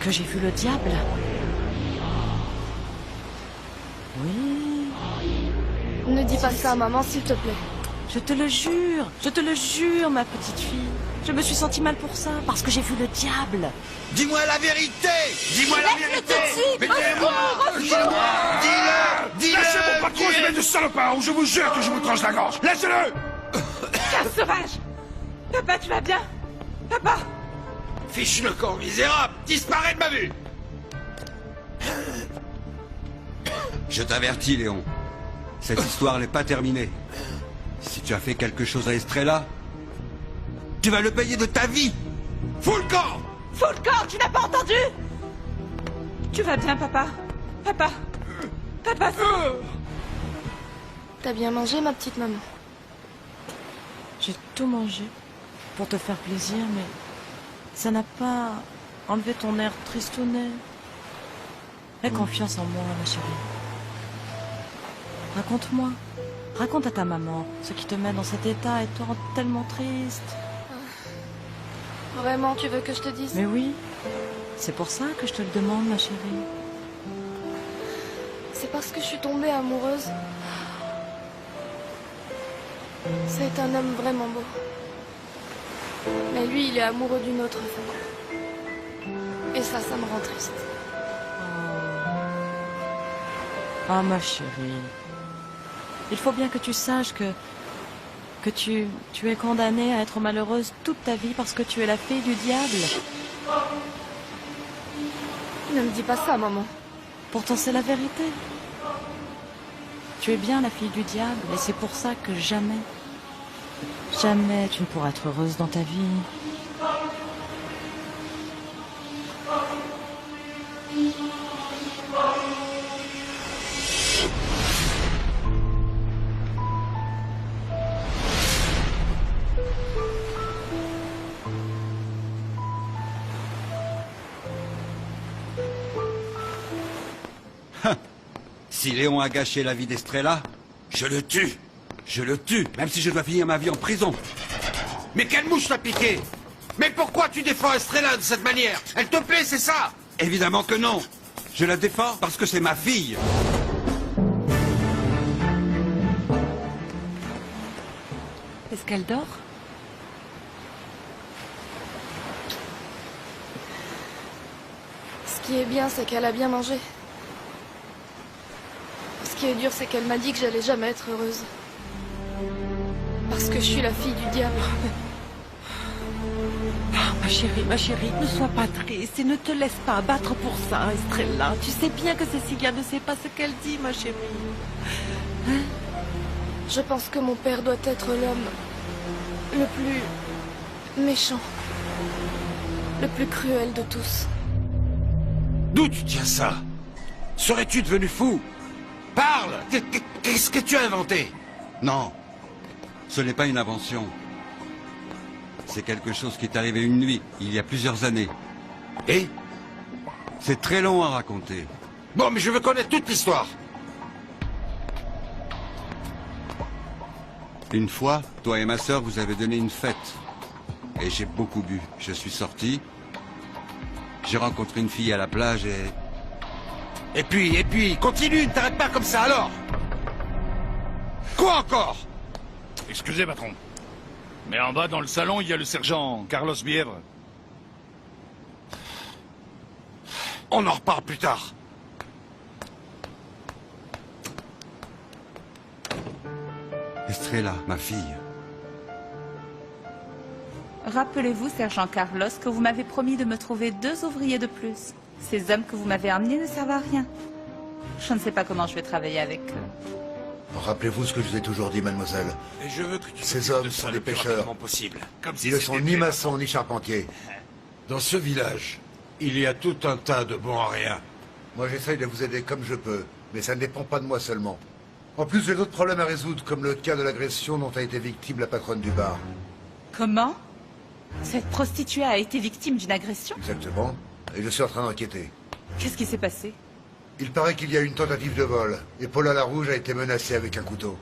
que j'ai vu le diable. Oui. Ne dis pas ça, maman, s'il te plaît. Je te le jure, ma petite fille. Je me suis sentie mal pour ça, parce que j'ai vu le diable. Dis-moi la vérité. Dis-moi la vérité. Mais dis-le-moi. Dis-le. Lâchez mon patron, espèce de salopard, ou je vous jure que je vous tranche la gorge. Laissez-le. Casse sauvage! Papa, tu vas bien? Papa! Fiche le camp misérable. Disparais de ma vue. Je t'avertis, Léon. Cette histoire n'est pas terminée. Si tu as fait quelque chose à Estrella, tu vas le payer de ta vie. Fous le camp. Fous le camp, tu n'as pas entendu? Tu vas bien, papa? Papa? Papa, T'as bien mangé, ma petite maman? J'ai tout mangé pour te faire plaisir, mais ça n'a pas enlevé ton air tristounet. Aie confiance en moi, ma chérie. Raconte-moi. Raconte à ta maman ce qui te met dans cet état et te rend tellement triste. Vraiment, tu veux que je te dise? Mais oui, c'est pour ça que je te le demande, ma chérie. C'est parce que je suis tombée amoureuse. C'est un homme vraiment beau. Mais lui, il est amoureux d'une autre femme. Et ça me rend triste. Ah, ma chérie. Il faut bien que tu saches que tu es condamnée à être malheureuse toute ta vie parce que tu es la fille du diable. Ne me dis pas ça, maman. Pourtant, c'est la vérité. Tu es bien la fille du diable et c'est pour ça que jamais tu ne pourras être heureuse dans ta vie. Si Léon a gâché la vie d'Estrella, Je le tue. je le tue, même si je dois finir ma vie en prison. Mais quelle mouche t'a piqué? Mais pourquoi tu défends Estrella de cette manière? Elle te plaît, c'est ça? Évidemment que non. Je la défends parce que c'est ma fille. est-ce qu'elle dort? Ce qui est bien, c'est qu'elle a bien mangé. Ce qui est dur, c'est qu'elle m'a dit que j'allais jamais être heureuse. Parce que je suis la fille du diable. Ah, ma chérie, ne sois pas triste et ne te laisse pas abattre pour ça, Estrella. Tu sais bien que Cecilia ne sait pas ce qu'elle dit, ma chérie. Je pense que mon père doit être l'homme le plus méchant, le plus cruel de tous. D'où tu tiens ça? Serais-tu devenu fou? Parle! Qu'est-ce que tu as inventé? Non, ce n'est pas une invention. C'est quelque chose qui est arrivé une nuit, il y a plusieurs années. Et? C'est très long à raconter. Bon, mais je veux connaître toute l'histoire. Une fois, toi et ma sœur, vous avez donné une fête. Et j'ai beaucoup bu. Je suis sorti. J'ai rencontré une fille à la plage et... Et puis, continue, ne t'arrête pas comme ça alors! Quoi encore? Excusez, patron. Mais en bas, dans le salon, il y a le sergent Carlos Bièvre. On en reparle plus tard. Estrella, ma fille. Rappelez-vous, sergent Carlos, que vous m'avez promis de me trouver 2 ouvriers de plus. Ces hommes que vous m'avez amenés ne servent à rien. Je ne sais pas comment je vais travailler avec eux. Rappelez-vous ce que je vous ai toujours dit, mademoiselle. Et je veux que tu Ces t'occupes hommes de sont ça des le plus pêcheurs. rapidement possible. Comme si Ils ne c'était sont ni maçons ni charpentiers. Dans ce village, il y a tout un tas de bons à rien. Moi, j'essaye de vous aider comme je peux, mais ça ne dépend pas de moi seulement. En plus, j'ai d'autres problèmes à résoudre, comme le cas de l'agression dont a été victime la patronne du bar. Comment? Cette prostituée a été victime d'une agression? Exactement. Et je suis en train d'enquêter. Qu'est-ce qui s'est passé? Il paraît qu'il y a eu une tentative de vol, et Paula Larouge a été menacée avec un couteau.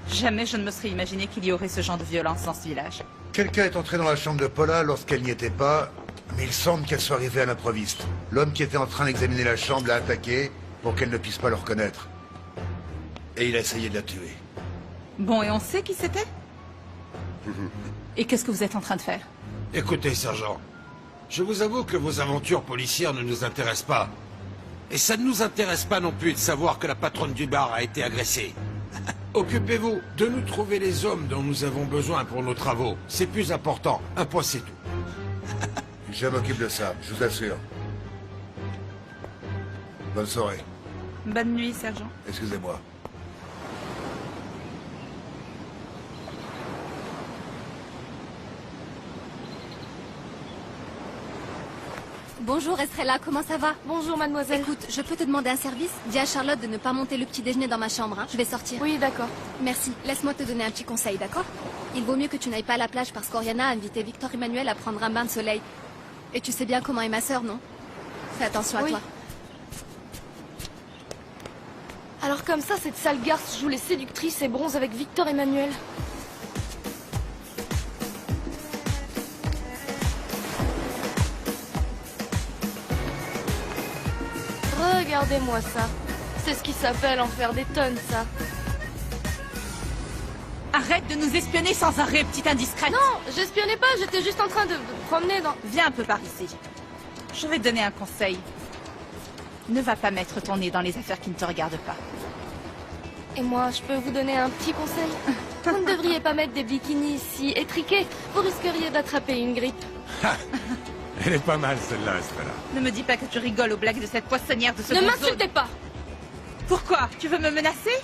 Jamais je ne me serais imaginé qu'il y aurait ce genre de violence dans ce village. Quelqu'un est entré dans la chambre de Paula lorsqu'elle n'y était pas, Mais il semble qu'elle soit arrivée à l'improviste. L'homme qui était en train d'examiner la chambre l'a attaquée pour qu'elle ne puisse pas le reconnaître. Et il a essayé de la tuer. Bon, et on sait qui c'était? Et qu'est-ce que vous êtes en train de faire? Écoutez, sergent, je vous avoue que vos aventures policières ne nous intéressent pas. Et ça ne nous intéresse pas non plus de savoir que la patronne du bar a été agressée. Occupez-vous de nous trouver les hommes dont nous avons besoin pour nos travaux. C'est plus important. Un point, c'est tout. Je m'occupe de ça, je vous assure. Bonne soirée. Bonne nuit, sergent. Excusez-moi. Bonjour Estrella, comment ça va? Bonjour, mademoiselle. Écoute, je peux te demander un service? Dis à Charlotte de ne pas monter le petit déjeuner dans ma chambre, hein. Je vais sortir. Oui, d'accord. Merci. Laisse-moi te donner un petit conseil, d'accord? Il vaut mieux que tu n'ailles pas à la plage parce qu'Oriana a invité Victor Emmanuel à prendre un bain de soleil. Et tu sais bien comment est ma sœur, non? Fais attention à Oui. toi. Alors comme ça, cette sale garce joue les séductrices et bronze avec Victor Emmanuel. Regardez-moi ça. C'est ce qui s'appelle en faire des tonnes, ça. Arrête de nous espionner sans arrêt, petite indiscrète. Non, j'espionnais pas, j'étais juste en train de me promener dans... Viens un peu par ici. Je vais te donner un conseil. Ne va pas mettre ton nez dans les affaires qui ne te regardent pas. Et moi, je peux vous donner un petit conseil? Vous ne devriez pas mettre des bikinis si étriqués. Vous risqueriez d'attraper une grippe. Elle est pas mal, celle-là, Estrella. Ne me dis pas que tu rigoles aux blagues de cette poissonnière de ce Ne gros m'insultez pas! Pourquoi? Tu veux me menacer?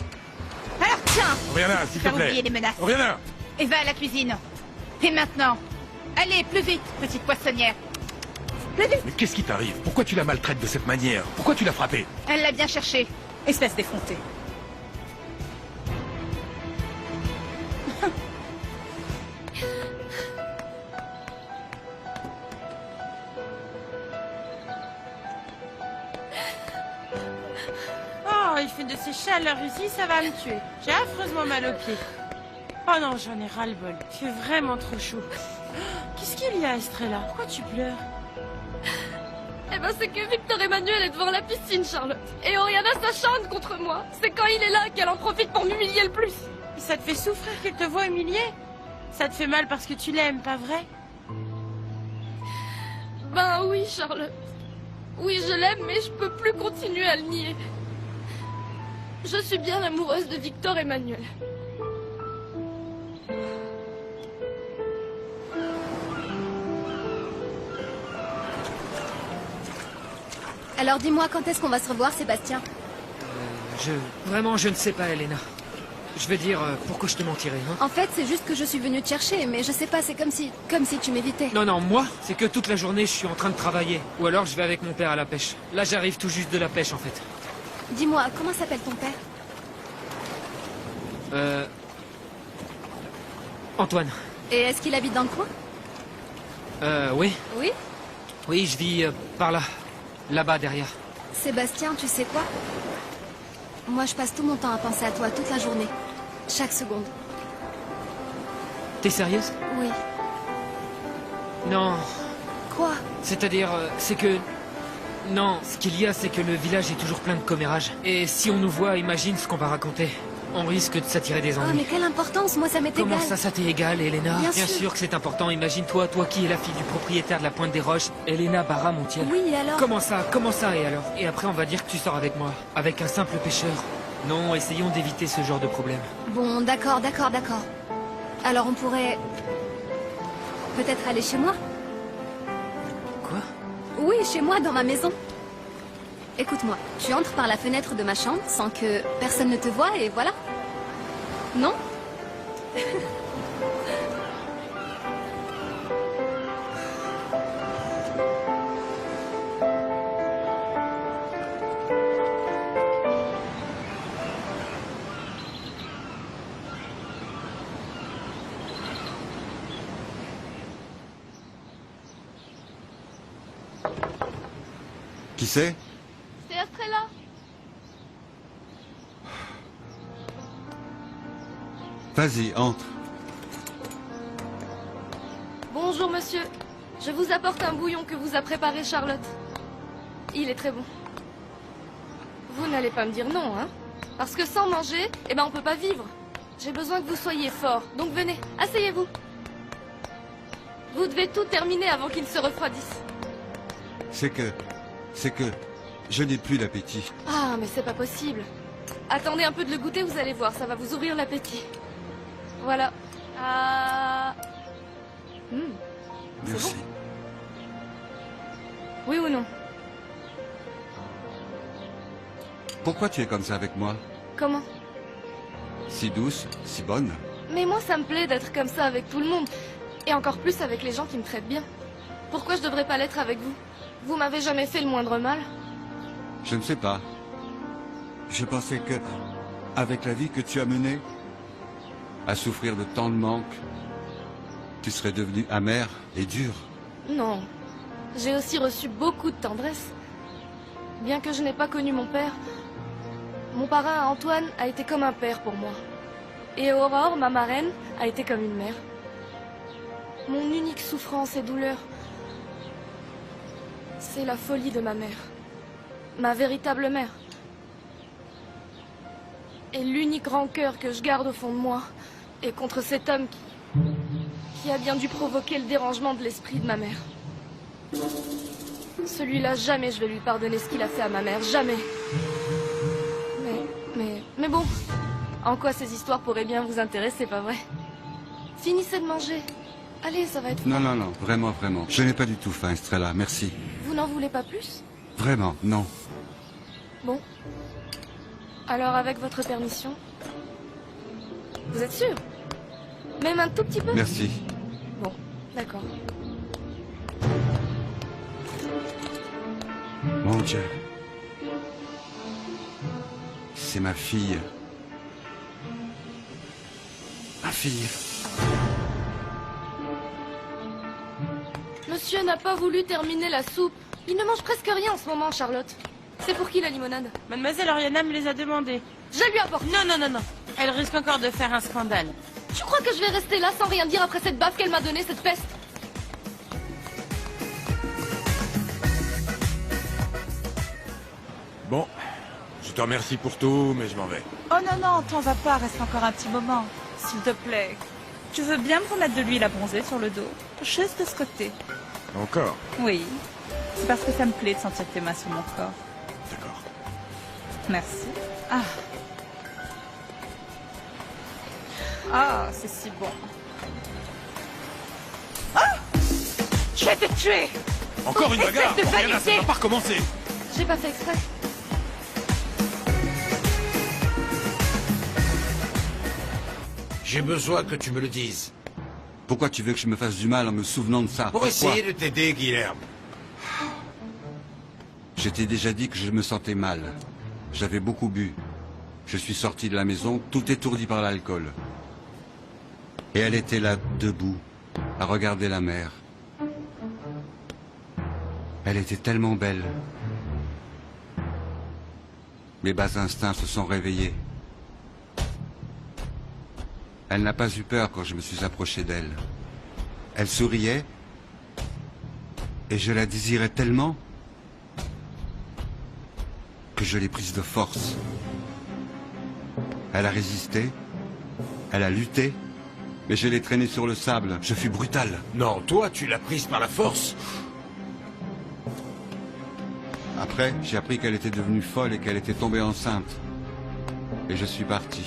Alors tiens! Oriana, s'il te Faire plaît. oublier les menaces. Oriana! Et va à la cuisine. Et maintenant? Allez, plus vite, petite poissonnière. Plus vite! Mais qu'est-ce qui t'arrive? Pourquoi tu la maltraites de cette manière? Pourquoi tu l'as frappée? Elle l'a bien cherché. Espèce d'effrontée. Oh, il fait de ces chaleurs ici, ça va me tuer. J'ai affreusement mal aux pieds. Oh non, j'en ai ras-le-bol. Il fait vraiment trop chaud. Qu'est-ce qu'il y a, Estrella? Pourquoi tu pleures? Eh ben, c'est que Victor Emmanuel est devant la piscine, Charlotte. Et Oriana s'acharne contre moi. C'est quand il est là qu'elle en profite pour m'humilier le plus. Et ça te fait souffrir qu'il te voit humilié? Ça te fait mal parce que tu l'aimes, pas vrai? Ben oui, Charlotte. Oui, je l'aime, mais je peux plus continuer à le nier. Je suis bien amoureuse de Victor Emmanuel. Alors dis-moi, quand est-ce qu'on va se revoir, Sébastien? Vraiment, je ne sais pas, Elena. Je veux dire, pourquoi je te mentirais, hein? En fait, c'est juste que je suis venue te chercher, mais je sais pas, c'est comme si tu m'évitais. Non, non, moi, c'est que toute la journée, je suis en train de travailler. Ou alors, je vais avec mon père à la pêche. Là, j'arrive tout juste de la pêche, en fait. Dis-moi, comment s'appelle ton père? Antoine. Et est-ce qu'il habite dans le coin? Oui. Oui? Oui, je vis par là. Là-bas, derrière. Sébastien, tu sais quoi? Moi, je passe tout mon temps à penser à toi toute la journée. Chaque seconde. T'es sérieuse? Oui. Non. Quoi? C'est-à-dire, c'est que... Non, ce qu'il y a, c'est que le village est toujours plein de commérages. Et si on nous voit, imagine ce qu'on va raconter. On risque de s'attirer des Oh, ennuis. mais quelle importance? Moi, ça m'est égal. Comment ça t'est égal, Elena? Bien sûr. Que c'est important. Imagine-toi, toi qui es la fille du propriétaire de la Pointe des Roches, Elena Barra-Montiel. Oui, et alors? Comment ça et alors? Et après, on va dire que tu sors avec moi. Avec un simple pêcheur. Non, essayons d'éviter ce genre de problème. Bon, d'accord. Alors, on pourrait... peut-être aller chez moi? Quoi? Oui, chez moi, dans ma maison. Écoute-moi, tu entres par la fenêtre de ma chambre sans que personne ne te voie et voilà. Non? Qui c'est? C'est Estrella. Vas-y, entre. Bonjour, monsieur. Je vous apporte un bouillon que vous a préparé Charlotte. Il est très bon. Vous n'allez pas me dire non, hein? Parce que sans manger, eh ben on peut pas vivre. J'ai besoin que vous soyez fort. Donc venez, asseyez-vous. Vous devez tout terminer avant qu'il ne se refroidisse. C'est que je n'ai plus d'appétit. Ah, mais c'est pas possible. Attendez un peu de le goûter, vous allez voir, ça va vous ouvrir l'appétit. Voilà. Ah... Merci. Oui ou non? Pourquoi tu es comme ça avec moi? Comment? Si douce, si bonne. Mais moi, ça me plaît d'être comme ça avec tout le monde. Et encore plus avec les gens qui me traitent bien. Pourquoi je devrais pas l'être avec vous? Vous m'avez jamais fait le moindre mal? Je ne sais pas. Je pensais que, avec la vie que tu as menée, à souffrir de tant de manque, tu serais devenu amer et dur. Non. J'ai aussi reçu beaucoup de tendresse. Bien que je n'ai pas connu mon père, mon parrain Antoine a été comme un père pour moi. Et Aurore, ma marraine, a été comme une mère. Mon unique souffrance et douleur, c'est la folie de ma mère. Ma véritable mère. Et l'unique rancœur que je garde au fond de moi est contre cet homme qui a bien dû provoquer le dérangement de l'esprit de ma mère. Celui-là, jamais je vais lui pardonner ce qu'il a fait à ma mère, jamais. Mais bon, en quoi ces histoires pourraient bien vous intéresser, pas vrai? Finissez de manger. Allez, ça va être... Non, non, non, vraiment, vraiment. Je n'ai pas du tout faim, Estrella, merci. Vous n'en voulez pas plus? Vraiment, non. Bon. Alors, avec votre permission... Vous êtes sûr? Même un tout petit peu? Merci. Bon, d'accord. Mon Dieu. C'est ma fille. Ma fille. Monsieur n'a pas voulu terminer la soupe. Il ne mange presque rien en ce moment, Charlotte. C'est pour qui la limonade? Mademoiselle Oriana me les a demandés. Je lui apporte. Non, non, non, non. Elle risque encore de faire un scandale. Tu crois que je vais rester là sans rien dire après cette baffe qu'elle m'a donnée, cette peste? Bon, je te remercie pour tout, mais je m'en vais. Oh non, non, t'en vas pas, reste encore un petit moment. S'il te plaît. Tu veux bien me remettre de l'huile à bronzer sur le dos? Juste de ce côté. Encore? Oui. C'est parce que ça me plaît de sentir tes mains sur mon corps. D'accord. Merci. Ah. Ah, c'est si bon. Ah! Je vais te tuer! Encore une bagarre! de Oriana, ça vanité. va pas recommencer! J'ai pas fait exprès. J'ai besoin que tu me le dises. Pourquoi tu veux que je me fasse du mal en me souvenant de ça? Pour Pourquoi? essayer de t'aider, Guilherme. Je t'ai déjà dit que je me sentais mal. J'avais beaucoup bu. Je suis sorti de la maison, tout étourdi par l'alcool. Et elle était là, debout, à regarder la mer. Elle était tellement belle. Mes bas instincts se sont réveillés. Elle n'a pas eu peur quand je me suis approché d'elle. Elle souriait, et je la désirais tellement que je l'ai prise de force. Elle a résisté, elle a lutté, mais je l'ai traînée sur le sable. Je fus brutal. Non, toi, tu l'as prise par la force. Après, j'ai appris qu'elle était devenue folle et qu'elle était tombée enceinte. Et je suis parti.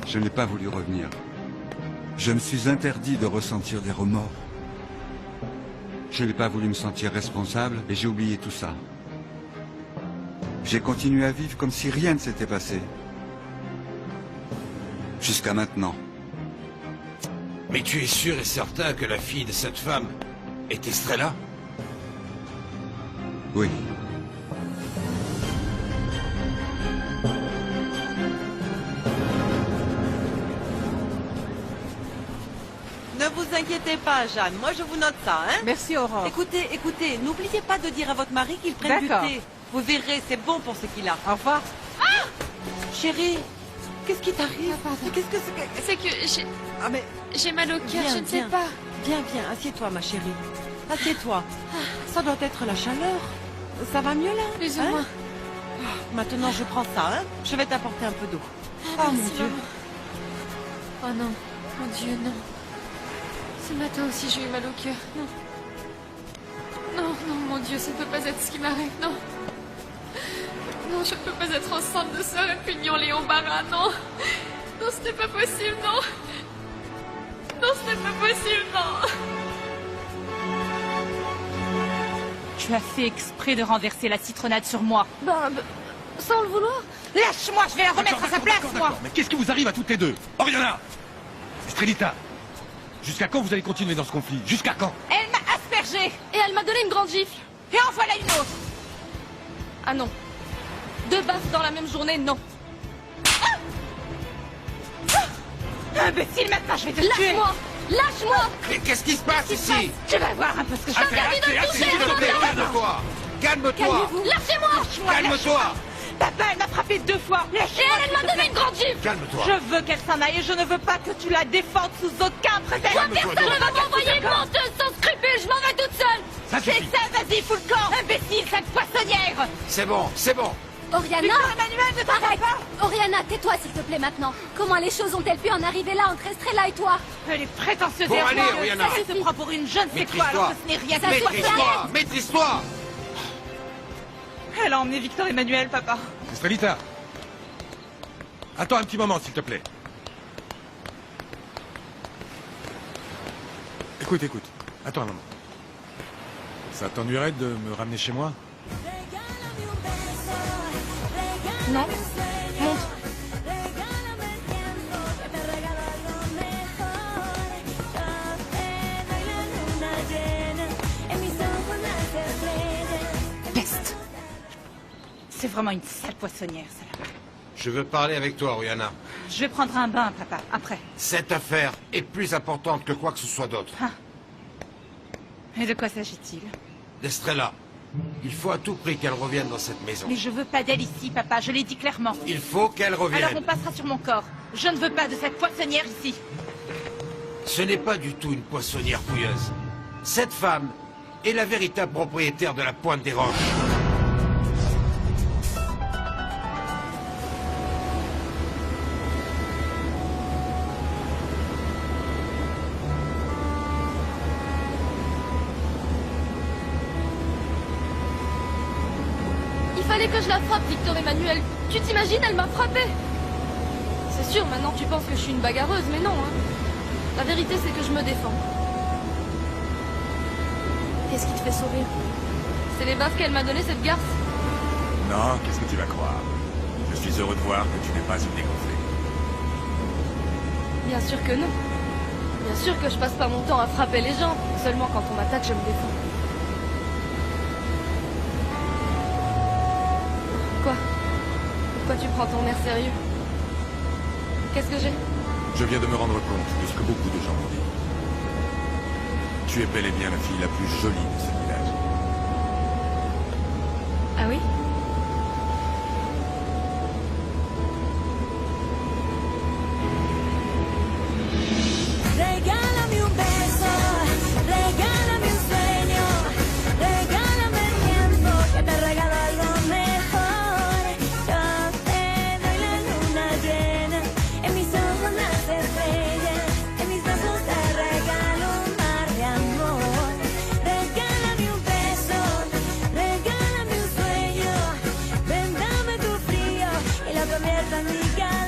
Je n'ai pas voulu revenir. Je me suis interdit de ressentir des remords. Je n'ai pas voulu me sentir responsable et j'ai oublié tout ça. J'ai continué à vivre comme si rien ne s'était passé. Jusqu'à maintenant. Mais tu es sûr et certain que la fille de cette femme est Estrella? Oui. Ne vous inquiétez pas, Jeanne. Moi, je vous note ça, hein? Merci, Aurore. Écoutez, écoutez, n'oubliez pas de dire à votre mari qu'il prenne du D'accord. thé. Vous verrez, c'est bon pour ce qu'il a. Au revoir. Chérie, qu'est-ce qui t'arrive? Qu'est-ce que c'est que... C'est que Ah mais... j'ai mal au cœur, Viens, je ne sais viens. pas. Viens, viens, assieds-toi, ma chérie. Assieds-toi. Ça doit être la chaleur. Ça va mieux là? Plus ou moins. Maintenant, je prends ça, hein. Je vais t'apporter un peu d'eau. Oh Merci, mon Dieu. maman. Oh non, mon Dieu, non. Ce matin aussi, j'ai eu mal au cœur. Non. Non, non, mon Dieu, ça ne peut pas être ce qui m'arrive, non. Non, je ne peux pas être enceinte de ce répugnant Léon Barra, non. Non, ce n'est pas possible, non. Non, ce n'est pas possible, non. Tu as fait exprès de renverser la citronnade sur moi. Sans le vouloir. Lâche-moi, je vais la remettre à sa place, moi. Mais qu'est-ce qui vous arrive à toutes les deux? Oriana! Estrelita! Jusqu'à quand vous allez continuer dans ce conflit? Jusqu'à quand? Elle m'a aspergé. Et elle m'a donné une grande gifle. Et en voilà une autre. Ah non. 2 baffes dans la même journée, non. Imbécile, maintenant je vais te tuer. Lâche-moi. Lâche-moi. Mais qu'est-ce qui se passe ici? Tu vas voir un peu ce que je Assez, fais. assez, S'il te plaît, calme-toi! Calme-toi! Calmez-vous. Lâchez-moi. Calme-toi! Papa, elle m'a frappé 2 fois. Et elle m'a donné une grande gifle. Calme-toi! Je veux qu'elle s'en aille et je ne veux pas que tu la défendes sous aucun prétexte. Calme-toi, Personne ne va m'envoyer une menteuse sans scrupule. Je m'en vais toute seule. Ça C'est suffit! ça, vas-y, fous le camp. Imbécile, cette poissonnière. C'est bon, c'est bon! Oriana Victor Emmanuel, ne t'arrête pas. Oriana, tais-toi s'il te plaît maintenant. Comment les choses ont-elles pu en arriver là entre Estrella et toi? Elle est prétentieuse Bon, et allez, orgueilleuse. Oriana. Elle se prend pour une jeune c'est quoi Maîtrise-toi. alors que ce n'est rien que Maîtrise-toi! Maîtrise-toi! Elle a emmené Victor Emmanuel, papa. Estrelita! Attends un petit moment, s'il te plaît. Écoute. Attends un moment. Ça t'ennuierait de me ramener chez moi? Non. Montre. Peste. C'est vraiment une sale poissonnière, celle-là. Je veux parler avec toi, Oriana. Je vais prendre un bain, papa, après. Cette affaire est plus importante que quoi que ce soit d'autre. Et de quoi s'agit-il? D'Estrella. Il faut à tout prix qu'elle revienne dans cette maison. Mais je veux pas d'elle ici, papa, je l'ai dit clairement. Il faut qu'elle revienne. Alors on passera sur mon corps. Je ne veux pas de cette poissonnière ici. Ce n'est pas du tout une poissonnière fouilleuse. Cette femme est la véritable propriétaire de la Pointe des Roches. Il fallait que je la frappe, Victor Emmanuel. Tu t'imagines, elle m'a frappé. C'est sûr, maintenant tu penses que je suis une bagarreuse, mais non, hein. La vérité, c'est que je me défends. Qu'est-ce qui te fait sourire? C'est les baffes qu'elle m'a données, cette garce. Non, qu'est-ce que tu vas croire? Je suis heureux de voir que tu n'es pas une dégonflée. Bien sûr que non. Bien sûr que je passe pas mon temps à frapper les gens. Seulement quand on m'attaque, je me défends. Quoi? Pourquoi tu prends ton air sérieux? Qu'est-ce que j'ai? Je viens de me rendre compte de ce que beaucoup de gens m'ont dit. Tu es bel et bien la fille la plus jolie de ce village. Ah oui? Regálame un beso, regálame un sueño, regálame el tiempo que te regalo algo mejor. Yo te doy la luna llena, en mis ojos las estrellas, en mis brazos te regalo un mar de amor. Regálame un beso, regálame un sueño, ven dame tu frío y lo convierto en mi calor.